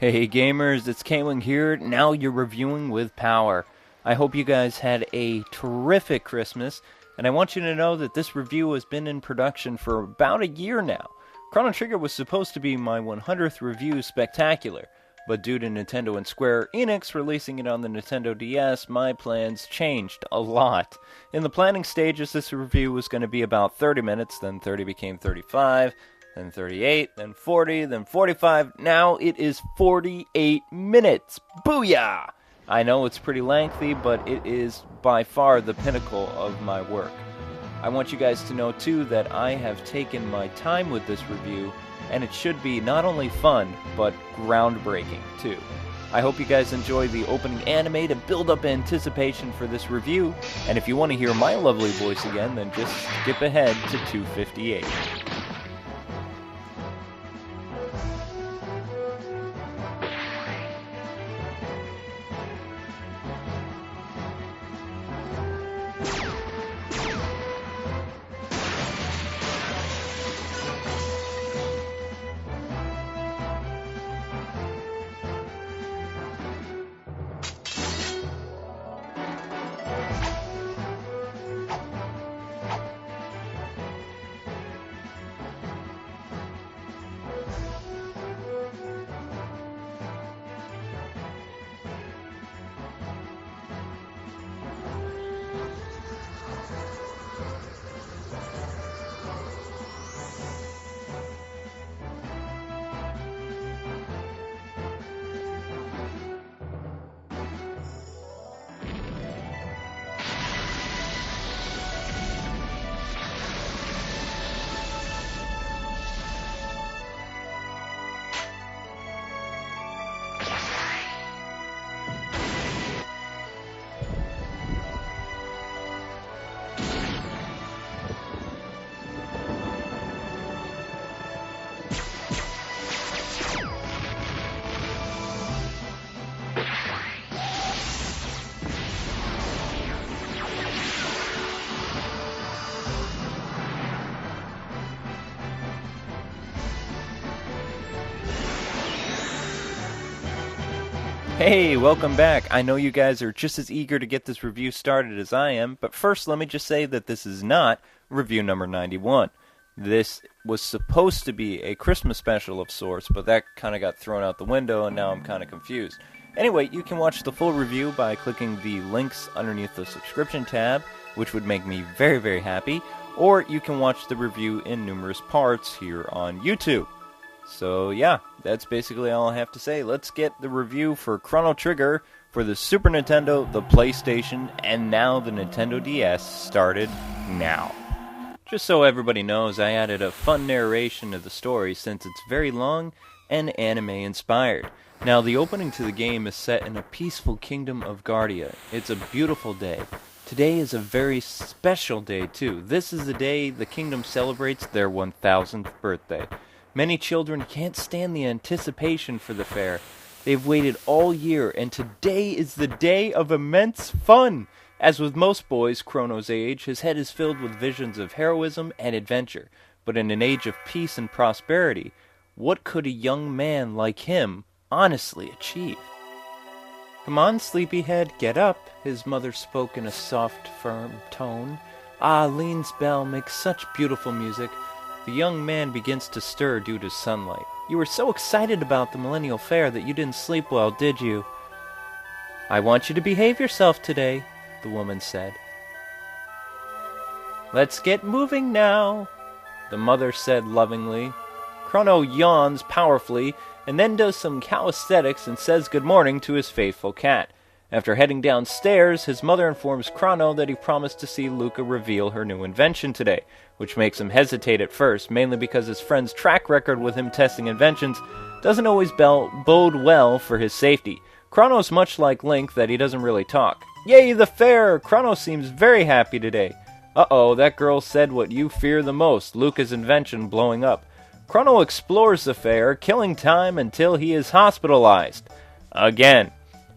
Hey gamers, it's K-Wing here. Now you're reviewing with power. I hope you guys had a terrific Christmas, and I want you to know that this review has been in production for about a year now. Chrono Trigger was supposed to be my 100th review spectacular, but due to Nintendo and Square-enix releasing it on the Nintendo DS, my plans changed a lot. In the planning stages, this review was going to be about 30 minutes, then 30 became 35, then 38, then 40, then 45. Now it is 48 minutes. Booyah! I know it's pretty lengthy, but it is by far the pinnacle of my work. I want you guys to know too that I have taken my time with this review, and it should be not only fun, but groundbreaking too. I hope you guys enjoy the opening anime to build up anticipation for this review, and if you want to hear my lovely voice again, then just skip ahead to 258. Hey, welcome back. I know you guys are just as eager to get this review started as I am, but first let me just say that this is not review number 91. This was supposed to be a Christmas special of sorts, but that kind of got thrown out the window and now I'm kind of confused. Anyway, you can watch the full review by clicking the links underneath the subscription tab, which would make me very, very happy, or you can watch the review in numerous parts here on YouTube. So yeah, that's basically all I have to say. Let's get the review for Chrono Trigger for the Super Nintendo, the PlayStation, and now the Nintendo DS started now. Just so everybody knows, I added a fun narration to the story since it's very long and anime inspired. Now the opening to the game is set in a peaceful kingdom of Guardia. It's a beautiful day. Today is a very special day too. This is the day the kingdom celebrates their 1000th birthday. Many children can't stand the anticipation for the fair. They've waited all year, and today is the day of immense fun. As with most boys Chrono's age, his head is filled with visions of heroism and adventure. But in an age of peace and prosperity, what could a young man like him honestly achieve? "Come on, sleepyhead, get up," his mother spoke in a soft, firm tone. "Ah, Lean's bell makes such beautiful music." The young man begins to stir due to sunlight. "You were so excited about the Millennial Fair that you didn't sleep well, did you?" "I want you to behave yourself today," the woman said. "Let's get moving now," the mother said lovingly. Chrono yawns powerfully and then does some calisthenics and says good morning to his faithful cat. After heading downstairs, his mother informs Chrono that he promised to see Luca reveal her new invention today, which makes him hesitate at first, mainly because his friend's track record with him testing inventions doesn't always bode well for his safety. Chrono's much like Link that he doesn't really talk. "Yay, the fair! Chrono seems very happy today." "Uh-oh, that girl said what you fear the most, Luca's invention blowing up." Chrono explores the fair, killing time until he is hospitalized. Again.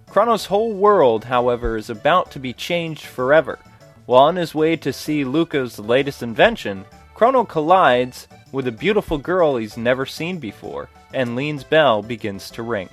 Chrono's whole world, however, is about to be changed forever. While on his way to see Luca's latest invention, Chrono collides with a beautiful girl he's never seen before, and Lean's bell begins to ring.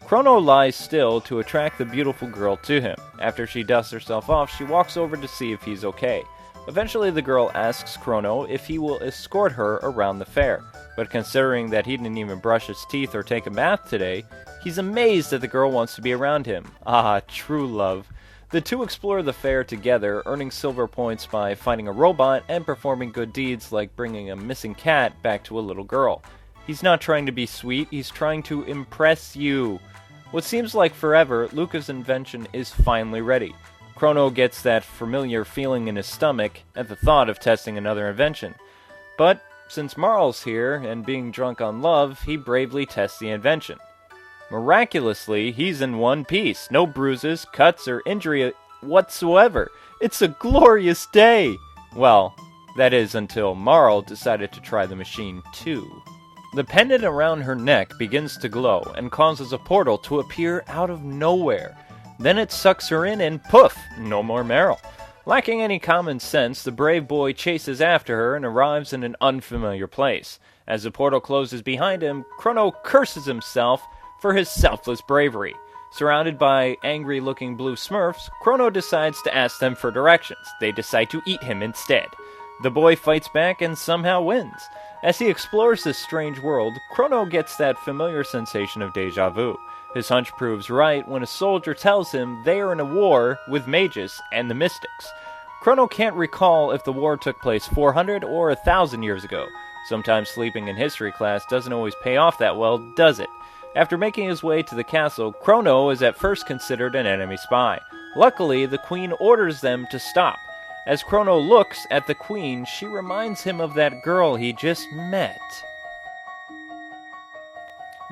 Chrono lies still to attract the beautiful girl to him. After she dusts herself off, she walks over to see if he's okay. Eventually, the girl asks Chrono if he will escort her around the fair, but considering that he didn't even brush his teeth or take a bath today, he's amazed that the girl wants to be around him. Ah, true love. The two explore the fair together, earning silver points by finding a robot and performing good deeds like bringing a missing cat back to a little girl. He's not trying to be sweet, he's trying to impress you. What seems like forever, Luca's invention is finally ready. Chrono gets that familiar feeling in his stomach at the thought of testing another invention. But since Maro's here, and being drunk on love, he bravely tests the invention. Miraculously, he's in one piece. No bruises, cuts, or injury whatsoever. It's a glorious day! Well, that is until Maro decided to try the machine too. The pendant around her neck begins to glow and causes a portal to appear out of nowhere. Then it sucks her in and poof, no more Maro. Lacking any common sense, the brave boy chases after her and arrives in an unfamiliar place. As the portal closes behind him, Chrono curses himself for his selfless bravery. Surrounded by angry-looking blue Smurfs, Chrono decides to ask them for directions. They decide to eat him instead. The boy fights back and somehow wins. As he explores this strange world, Chrono gets that familiar sensation of deja vu. His hunch proves right when a soldier tells him they are in a war with mages and the mystics. Chrono can't recall if the war took place 400 or 1,000 years ago. Sometimes sleeping in history class doesn't always pay off that well, does it? After making his way to the castle, Chrono is at first considered an enemy spy. Luckily, the queen orders them to stop. As Chrono looks at the queen, she reminds him of that girl he just met.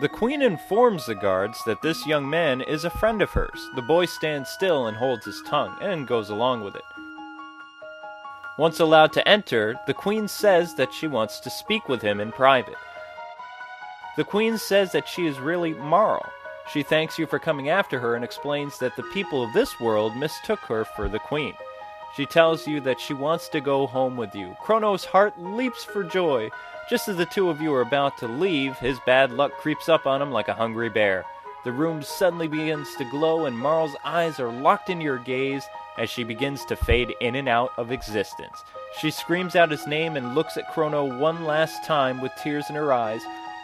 The queen informs the guards that this young man is a friend of hers. The boy stands still and holds his tongue, and goes along with it. Once allowed to enter, the queen says that she wants to speak with him in private. The queen says that she is really Maro. She thanks you for coming after her and explains that the people of this world mistook her for the queen. She tells you that she wants to go home with you. Chrono's heart leaps for joy. Just as the two of you are about to leave, his bad luck creeps up on him like a hungry bear. The room suddenly begins to glow and Maro's eyes are locked in your gaze as she begins to fade in and out of existence. She screams out his name and looks at Chrono one last time with tears in her eyes.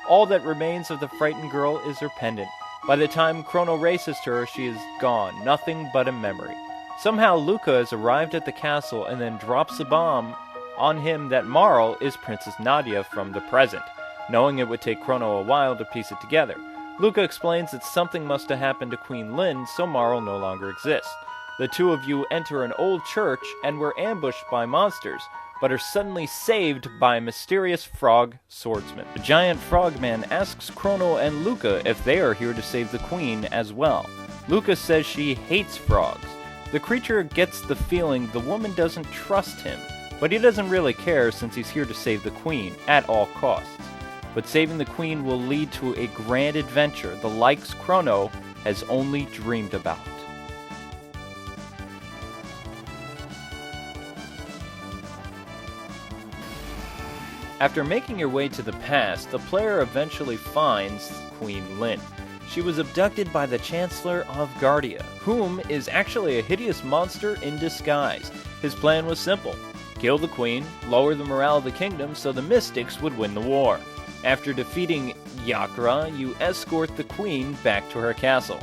All that remains of the frightened girl is her pendant. By the time Chrono races to her, she is gone, nothing but a memory. Somehow Luca has arrived at the castle and then drops a bomb on him that Maro is Princess Nadia from the present, knowing it would take Chrono a while to piece it together. Luca explains that something must have happened to Queen Lynn, so Maro no longer exists. The two of you enter an old church and were ambushed by monsters, but are suddenly saved by a mysterious frog swordsman. The giant frogman asks Chrono and Luca if they are here to save the queen as well. Luca says she hates frogs. The creature gets the feeling the woman doesn't trust him, but he doesn't really care since he's here to save the queen at all costs. But saving the queen will lead to a grand adventure the likes Chrono has only dreamed about. After making your way to the past, the player eventually finds Queen Lynn. She was abducted by the Chancellor of Guardia, whom is actually a hideous monster in disguise. His plan was simple: kill the queen, lower the morale of the kingdom so the mystics would win the war. After defeating Yakra, you escort the queen back to her castle.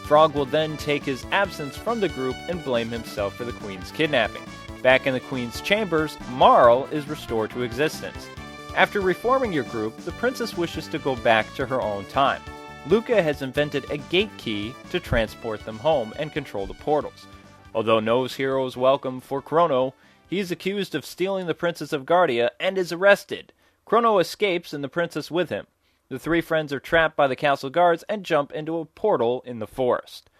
Frog will then take his absence from the group and blame himself for the queen's kidnapping. Back in the queen's chambers, Maro is restored to existence. After reforming your group, the princess wishes to go back to her own time. Luca has invented a gate key to transport them home and control the portals. Although no hero is welcome for Chrono, he is accused of stealing the Princess of Guardia and is arrested. Chrono escapes and the princess with him. The three friends are trapped by the castle guards and jump into a portal in the forest.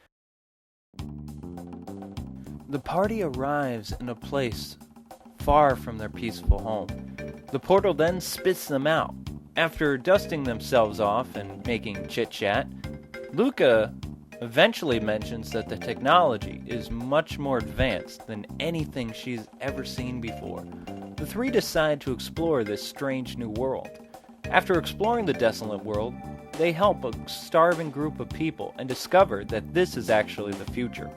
The party arrives in a place far from their peaceful home. The portal then spits them out. After dusting themselves off and making chit-chat, Luca eventually mentions that the technology is much more advanced than anything she's ever seen before. The three decide to explore this strange new world. After exploring the desolate world, they help a starving group of people and discover that this is actually the future.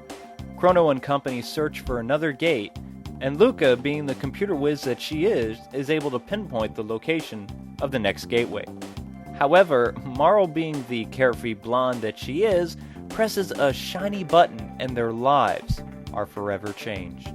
Chrono and company search for another gate, and Luca, being the computer whiz that she is able to pinpoint the location of the next gateway. However, Maro, being the carefree blonde that she is, presses a shiny button and their lives are forever changed.